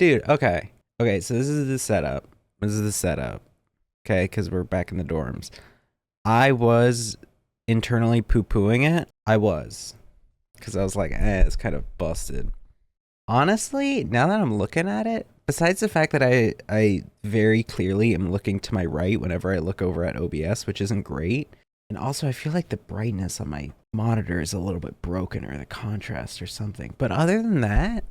Dude, okay. Okay, so this is the setup. This is the setup. Okay, because we're back in the dorms. I was internally poo pooing it. I was. Because I was like, it's kind of busted. Honestly, now that I'm looking at it, besides the fact that I very clearly am looking to my right whenever I look over at OBS, which isn't great. And also, I feel like the brightness on my monitor is a little bit broken or the contrast or something. But other than that,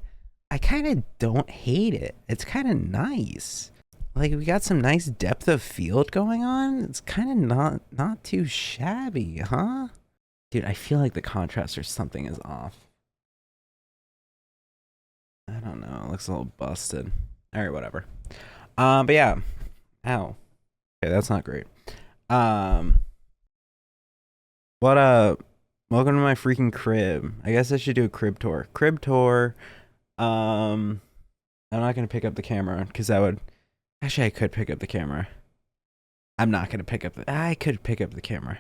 I kind of don't hate it. It's kind of nice. Like we got some nice depth of field going on. It's kind of not too shabby, huh? Dude, I feel like the contrast or something is off. I don't know. It looks a little busted. All right, whatever. But yeah. Ow. Okay, that's not great. Um, what up? Welcome to my freaking crib. I guess I should do a crib tour. Crib tour. Um, I'm not gonna pick up the camera because that would. Actually, I could pick up the camera. I'm not gonna pick up the. I could pick up the camera.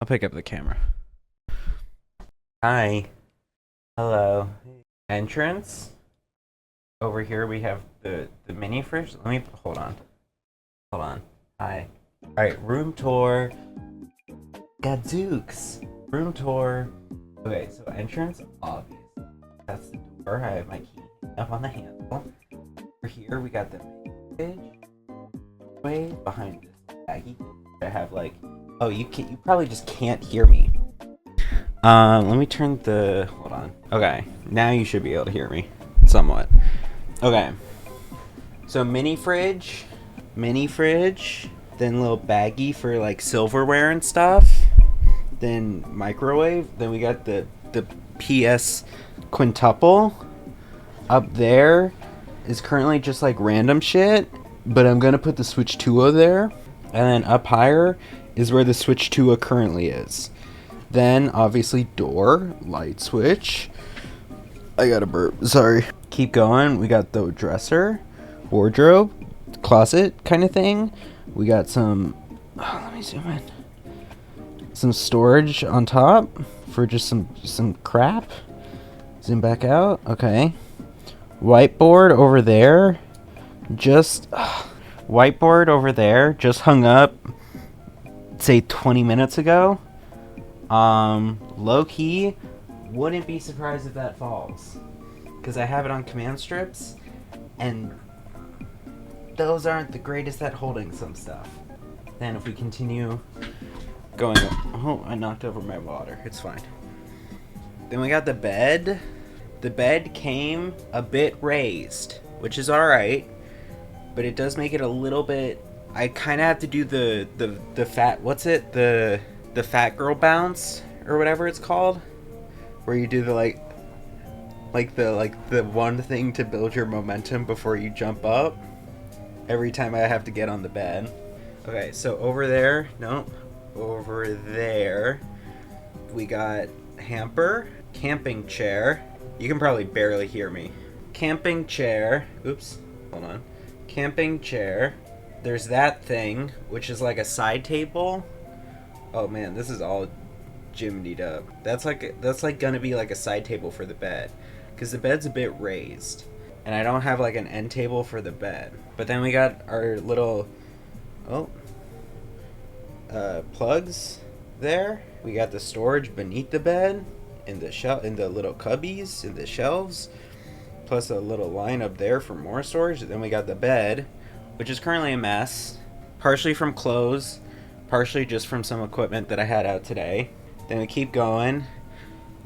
I'll pick up the camera. Hi. Hello. Entrance. Over here we have the mini fridge. Let me hold on. Hold on. Hi. All right. Room tour. Gadzooks. Room tour. Okay. So entrance obvious. That's the door. I have my key up on the handle. Over here we got the fridge. Way behind this baggy. I have like. Oh, you probably just can't hear me. Let me turn the. Hold on. Okay, now you should be able to hear me, somewhat. Okay. So mini fridge, then little baggie for like silverware and stuff, then microwave. Then we got the PS quintuple. Up there is currently just like random shit, but I'm gonna put the Switch 2 there, and then up higher is where the Switch 2 currently is. Then, obviously, door, light switch. I got a burp, sorry. Keep going, we got the dresser, wardrobe, closet kind of thing. We got some, let me zoom in. Some storage on top for just some crap. Zoom back out, okay. Whiteboard over there. Whiteboard over there, just hung up, say 20 minutes ago. Low key, wouldn't be surprised if that falls. Because I have it on command strips, and those aren't the greatest at holding some stuff. Then if we continue going, oh, I knocked over my water, it's fine. Then we got the bed. The bed came a bit raised, which is alright, but it does make it a little bit, I kind of have to do the fat, what's it, the fat girl bounce or whatever it's called, where you do the the one thing to build your momentum before you jump up every time I have to get on the bed. Okay, so over there we got hamper, camping chair. You can probably barely hear me. Camping chair. Oops, hold on. Camping chair. There's that thing, which is like a side table. Oh man, this is all jimmied up. That's like gonna be like a side table for the bed, because the bed's a bit raised, and I don't have like an end table for the bed. But then we got our little plugs there. We got the storage beneath the bed, in the little cubbies, in the shelves, plus a little line up there for more storage. Then we got the bed, which is currently a mess, partially from clothes, partially just from some equipment that I had out today. Then we keep going.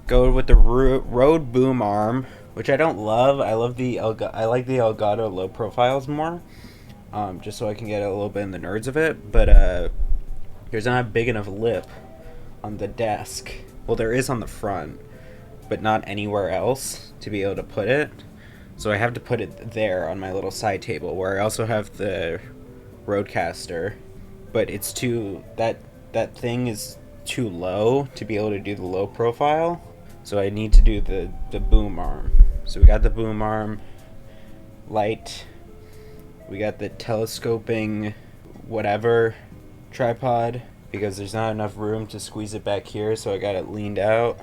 Go with the Rode boom arm, which I don't love. I like the Elgato low profiles more, just so I can get a little bit in the nerds of it. But there's not a big enough lip on the desk. Well, there is on the front, but not anywhere else to be able to put it. So I have to put it there on my little side table, where I also have the Rodecaster. But it's that thing is too low to be able to do the low profile, so I need to do the boom arm. So we got the boom arm, light, we got the telescoping whatever tripod, because there's not enough room to squeeze it back here, so I got it leaned out.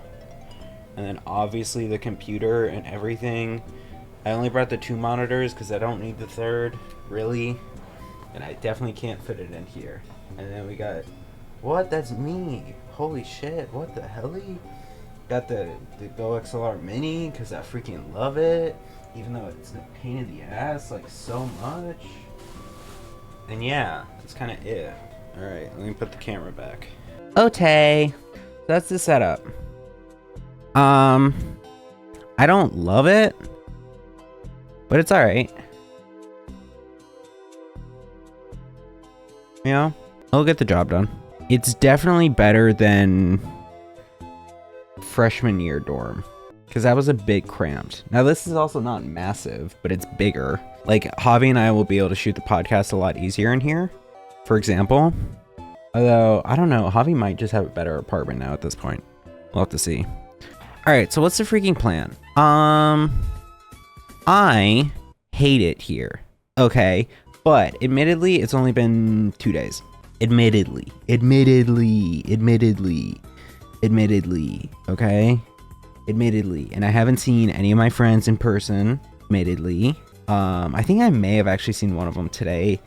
And then obviously the computer and everything I only brought the 2 monitors because I don't need the 3rd, really. And I definitely can't fit it in here. And then we got... What? That's me. Holy shit. What the hell? Got the Go XLR Mini because I freaking love it. Even though it's a pain in the ass, like, so much. And yeah, that's kind of it. Alright, let me put the camera back. Okay. That's the setup. I don't love it, but it's alright. You know, I'll get the job done. It's definitely better than freshman year dorm, because that was a bit cramped. Now this is also not massive, but it's bigger. Like, Javi and I will be able to shoot the podcast a lot easier in here, for example. Although, I don't know, Javi might just have a better apartment now at this point. We'll have to see. Alright, so what's the freaking plan? I hate it here. Okay, but admittedly, it's only been 2 days. Admittedly, okay? Admittedly. And I haven't seen any of my friends in person, admittedly. I think I may have actually seen one of them today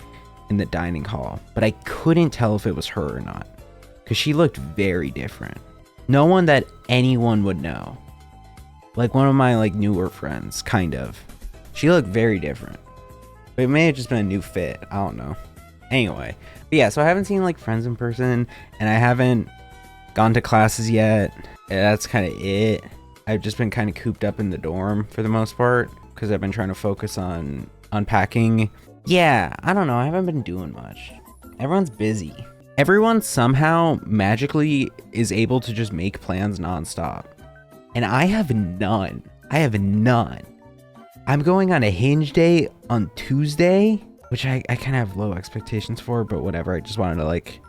in the dining hall, but I couldn't tell if it was her or not, because she looked very different. No one that anyone would know. Like one of my like newer friends, kind of. She looked very different. But it may have just been a new fit. I don't know. Anyway. But yeah, so I haven't seen like friends in person, and I haven't gone to classes yet. That's kind of it. I've just been kind of cooped up in the dorm for the most part, because I've been trying to focus on unpacking. Yeah, I don't know. I haven't been doing much. Everyone's busy. Everyone somehow magically is able to just make plans nonstop. And I have none. I'm going on a Hinge day on Tuesday, which I kind of have low expectations for, but whatever. I just wanted to like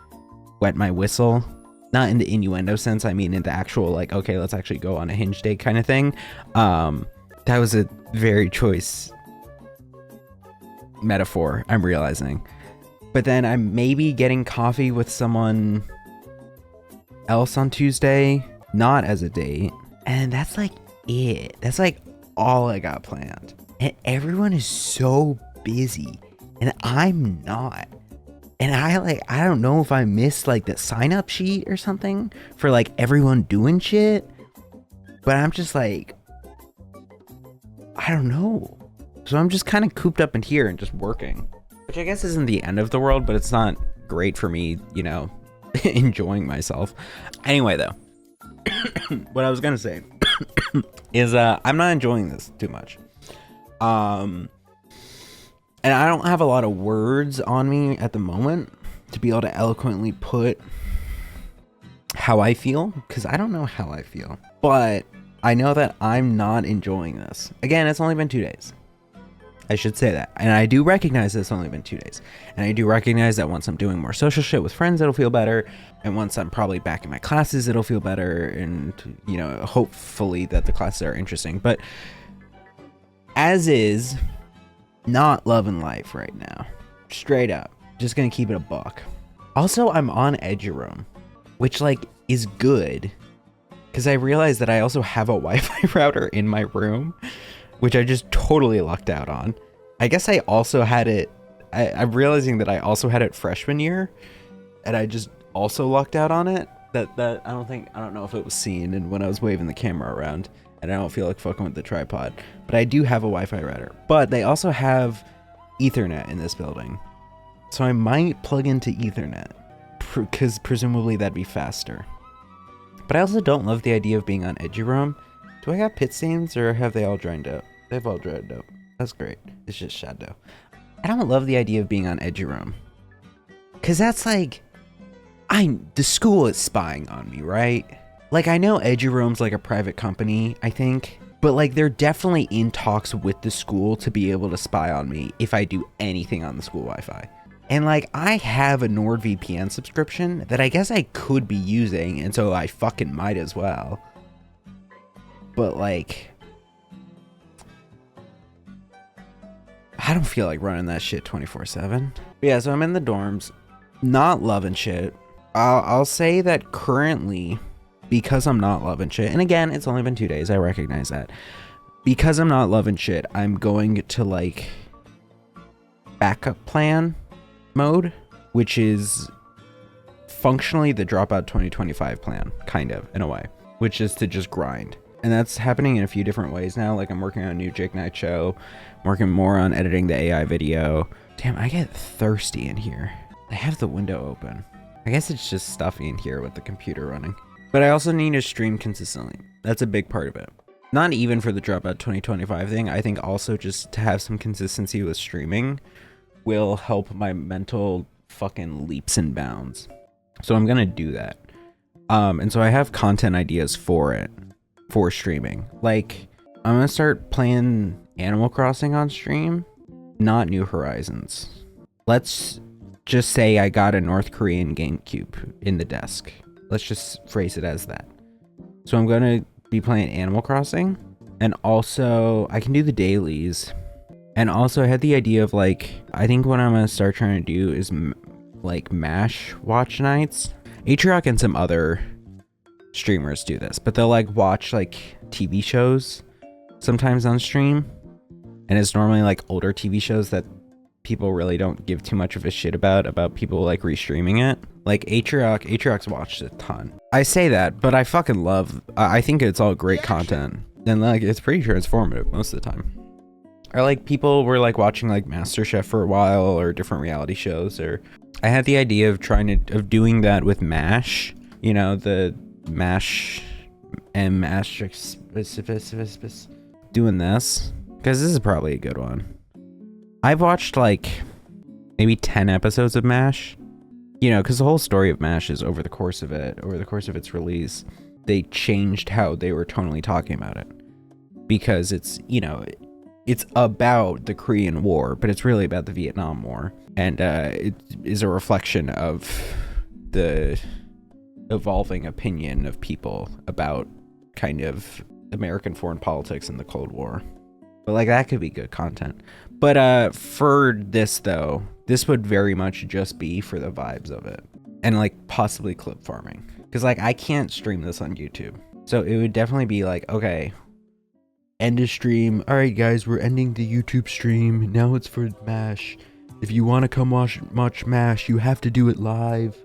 wet my whistle. Not in the innuendo sense. I mean in the actual like, okay, let's actually go on a Hinge day kind of thing. That was a very choice metaphor, I'm realizing. But then I'm maybe getting coffee with someone else on Tuesday, not as a date. And that's like it. That's like all I got planned. And everyone is so busy, and I'm not. And I don't know if I missed like the sign up sheet or something for like everyone doing shit, but I'm just like, I don't know. So I'm just kind of cooped up in here and just working, which I guess isn't the end of the world, but it's not great for me, you know, enjoying myself. Anyway, though, what I was gonna say is I'm not enjoying this too much. And I don't have a lot of words on me at the moment to be able to eloquently put how I feel, because I don't know how I feel. But I know that I'm not enjoying this. Again, it's only been 2 days. I should say that. And I do recognize that it's only been 2 days. And I do recognize that once I'm doing more social shit with friends, it'll feel better. And once I'm probably back in my classes, it'll feel better. And, you know, hopefully that the classes are interesting. But as is, not loving life right now. Straight up. Just gonna keep it a buck. Also, I'm on Eduroam, which, like, is good. Because I realized that I also have a Wi-Fi router in my room, which I just totally lucked out on. I guess I also had it, I'm realizing that I also had it freshman year, and I just also lucked out on it. That I don't know if it was seen and when I was waving the camera around, and I don't feel like fucking with the tripod. But I do have a Wi-Fi router. But they also have Ethernet in this building. So I might plug into Ethernet, because presumably that'd be faster. But I also don't love the idea of being on Eduroam. Do I got pit stains, or have they all dried up? They've all dried up. That's great. It's just shadow. I don't love the idea of being on Eduroam, because that's like, the school is spying on me, right? Like, I know Eduroam's like a private company, I think, but like they're definitely in talks with the school to be able to spy on me if I do anything on the school Wi-Fi. And like, I have a NordVPN subscription that I guess I could be using, and so I fucking might as well. But like, I don't feel like running that shit 24/7. But yeah, so I'm in the dorms, not loving shit. I'll say that currently, because I'm not loving shit, and again, it's only been 2 days, I recognize that. because I'm not loving shit, I'm going to like backup plan mode, which is functionally the Dropout 2025 plan, kind of, in a way, which is to just grind. And that's happening in a few different ways now. Like I'm working on a new Jake Knight show, I'm working more on editing the AI video. Damn, I get thirsty in here. I have the window open. I guess it's just stuffy in here with the computer running. But I also need to stream consistently. That's a big part of it. Not even for the Dropout 2025 thing. I think also just to have some consistency with streaming will help my mental fucking leaps and bounds. So I'm gonna do that. And so I have content ideas for it, for streaming. Like, I'm gonna start playing Animal Crossing on stream, not New Horizons. Let's just say I got a North Korean GameCube in the desk. Let's just phrase it as that. So I'm gonna be playing Animal Crossing, and also I can do the dailies. And also I had the idea of like, I think what I'm gonna start trying to do is like MASH watch nights. Atrioc and some other streamers do this, but they'll like watch like TV shows sometimes on stream, and it's normally like older TV shows that people really don't give too much of a shit about people like restreaming it. Like Atrioc's watched a ton. I say that, but I fucking love, I think it's all great content, and like it's pretty transformative most of the time. Or like people were like watching like MasterChef for a while, or different reality shows, or I had the idea of doing that with MASH, you know, the MASH and MASH doing this, because this is probably a good one. I've watched like maybe 10 episodes of MASH, you know, because the whole story of MASH is over the course of its release, they changed how they were tonally talking about it, because it's, you know, it's about the Korean War, but it's really about the Vietnam War. And it is a reflection of the evolving opinion of people about kind of American foreign politics in the Cold War. But like that could be good content. But for this though, this would very much just be for the vibes of it. And like possibly clip farming. Because like I can't stream this on YouTube. So it would definitely be like, okay, end of stream. All right, guys, we're ending the YouTube stream. Now it's for MASH. If you want to come watch MASH, you have to do it live,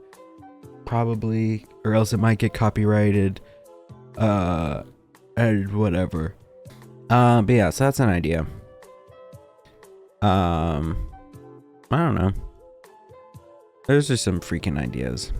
probably, or else it might get copyrighted. And whatever. But yeah, so that's an idea. I don't know. Those are some freaking ideas.